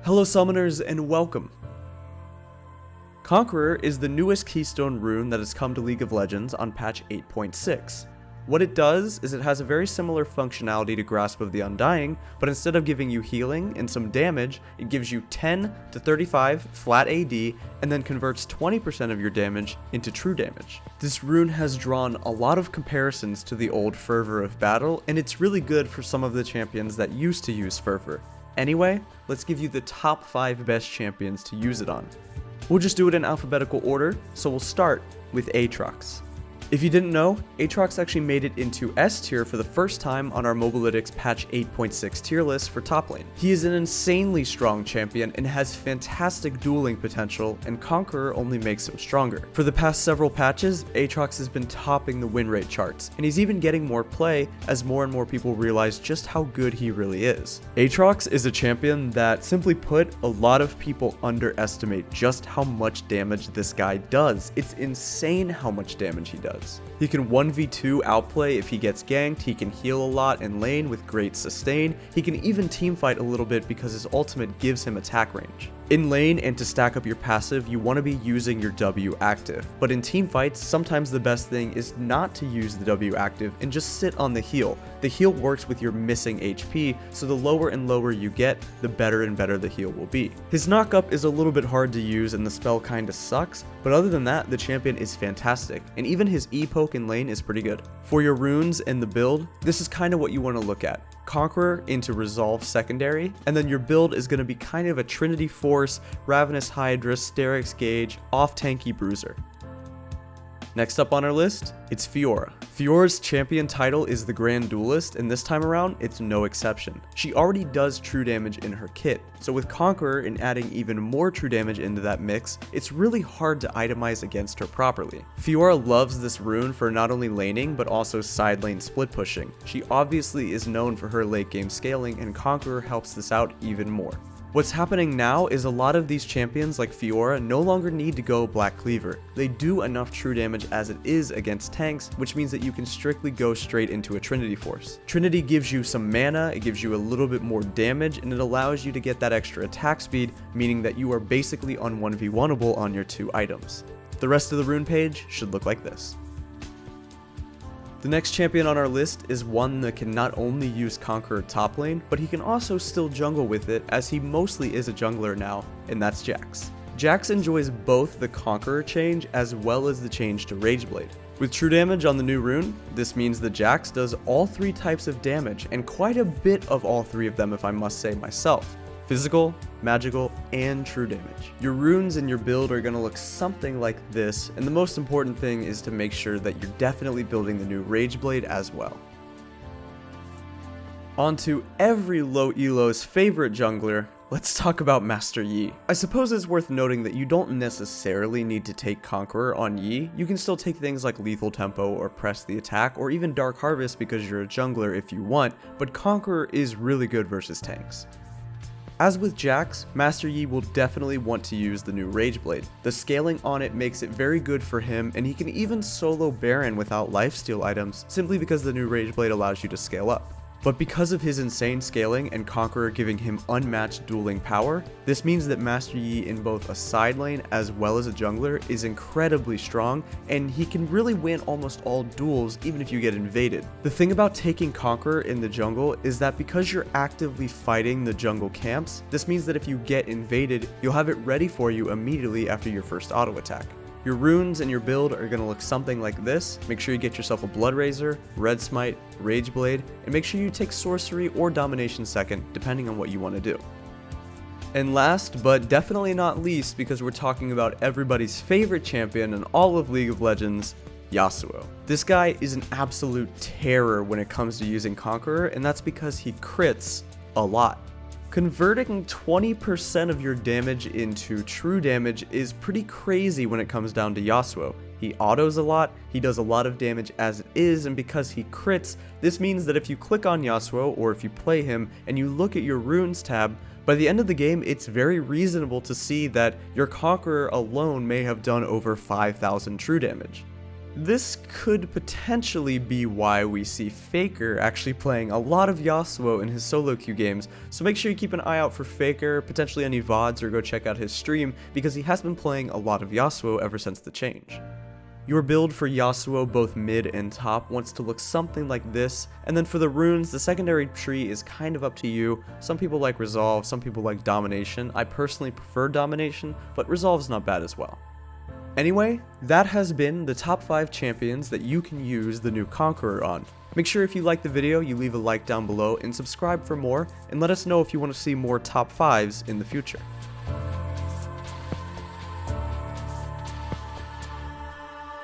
Hello summoners and welcome! Conqueror is the newest keystone rune that has come to League of Legends on patch 8.6. What it does is it has a very similar functionality to Grasp of the Undying, but instead of giving you healing and some damage, it gives you 10 to 35 flat AD and then converts 20% of your damage into true damage. This rune has drawn a lot of comparisons to the old Fervor of Battle, and it's really good for some of the champions that used to use Fervor. Anyway, let's give you the top 5 best champions to use it on. We'll just do it in alphabetical order, so we'll start with Aatrox. If you didn't know, Aatrox actually made it into S tier for the first time on our Mobalytics patch 8.6 tier list for top lane. He is an insanely strong champion and has fantastic dueling potential, and Conqueror only makes him stronger. For the past several patches, Aatrox has been topping the win rate charts, and he's even getting more play as more and more people realize just how good he really is. Aatrox is a champion that, simply put, a lot of people underestimate just how much damage this guy does. It's insane how much damage he does. He can 1v2 outplay if he gets ganked, he can heal a lot in lane with great sustain, he can even teamfight a little bit because his ultimate gives him attack range. In lane and to stack up your passive, you want to be using your W active, but in teamfights, sometimes the best thing is not to use the W active and just sit on the heal. The heal works with your missing HP, so the lower and lower you get, the better and better the heal will be. His knockup is a little bit hard to use and the spell kinda sucks, but other than that, the champion is fantastic, and even his E-poke in lane is pretty good. For your runes and the build, this is kinda what you want to look at. Conqueror into Resolve secondary, and then your build is going to be kind of a Trinity Force, Ravenous Hydra, Sterak's Gauge, off-tanky Bruiser. Next up on our list, it's Fiora. Fiora's champion title is the Grand Duelist, and this time around, it's no exception. She already does true damage in her kit, so with Conqueror and adding even more true damage into that mix, it's really hard to itemize against her properly. Fiora loves this rune for not only laning, but also side lane split pushing. She obviously is known for her late game scaling, and Conqueror helps this out even more. What's happening now is a lot of these champions like Fiora no longer need to go Black Cleaver. They do enough true damage as it is against tanks, which means that you can strictly go straight into a Trinity Force. Trinity gives you some mana, it gives you a little bit more damage, and it allows you to get that extra attack speed, meaning that you are basically on 1v1able on your 2 items. The rest of the rune page should look like this. The next champion on our list is one that can not only use Conqueror top lane, but he can also still jungle with it, as he mostly is a jungler now, and that's Jax. Jax enjoys both the Conqueror change as well as the change to Rageblade. With true damage on the new rune, this means that Jax does all 3 types of damage, and quite a bit of all 3 of them if I must say myself. Physical, magical, and true damage. Your runes and your build are going to look something like this, and the most important thing is to make sure that you're definitely building the new Rageblade as well. On to every low elo's favorite jungler, let's talk about Master Yi. I suppose it's worth noting that you don't necessarily need to take Conqueror on Yi. You can still take things like Lethal Tempo or Press the Attack or even Dark Harvest because you're a jungler if you want, but Conqueror is really good versus tanks. As with Jax, Master Yi will definitely want to use the new Rageblade. The scaling on it makes it very good for him, and he can even solo Baron without lifesteal items, simply because the new Rageblade allows you to scale up. But because of his insane scaling and Conqueror giving him unmatched dueling power, this means that Master Yi in both a side lane as well as a jungler is incredibly strong, and he can really win almost all duels even if you get invaded. The thing about taking Conqueror in the jungle is that because you're actively fighting the jungle camps, this means that if you get invaded, you'll have it ready for you immediately after your first auto attack. Your runes and your build are going to look something like this. Make sure you get yourself a Blood Razor, Red Smite, Rageblade, and make sure you take Sorcery or Domination second, depending on what you want to do. And last, but definitely not least, because we're talking about everybody's favorite champion in all of League of Legends, Yasuo. This guy is an absolute terror when it comes to using Conqueror, and that's because he crits a lot. Converting 20% of your damage into true damage is pretty crazy when it comes down to Yasuo. He autos a lot, he does a lot of damage as it is, and because he crits, this means that if you click on Yasuo or if you play him and you look at your runes tab, by the end of the game it's very reasonable to see that your Conqueror alone may have done over 5,000 true damage. This could potentially be why we see Faker actually playing a lot of Yasuo in his solo queue games, so make sure you keep an eye out for Faker, potentially any VODs, or go check out his stream, because he has been playing a lot of Yasuo ever since the change. Your build for Yasuo, both mid and top, wants to look something like this, and then for the runes, the secondary tree is kind of up to you. Some people like Resolve, some people like Domination. I personally prefer Domination, but Resolve's not bad as well. Anyway, that has been the top 5 champions that you can use the new Conqueror on. Make sure if you like the video, you leave a like down below and subscribe for more, and let us know if you want to see more top 5s in the future.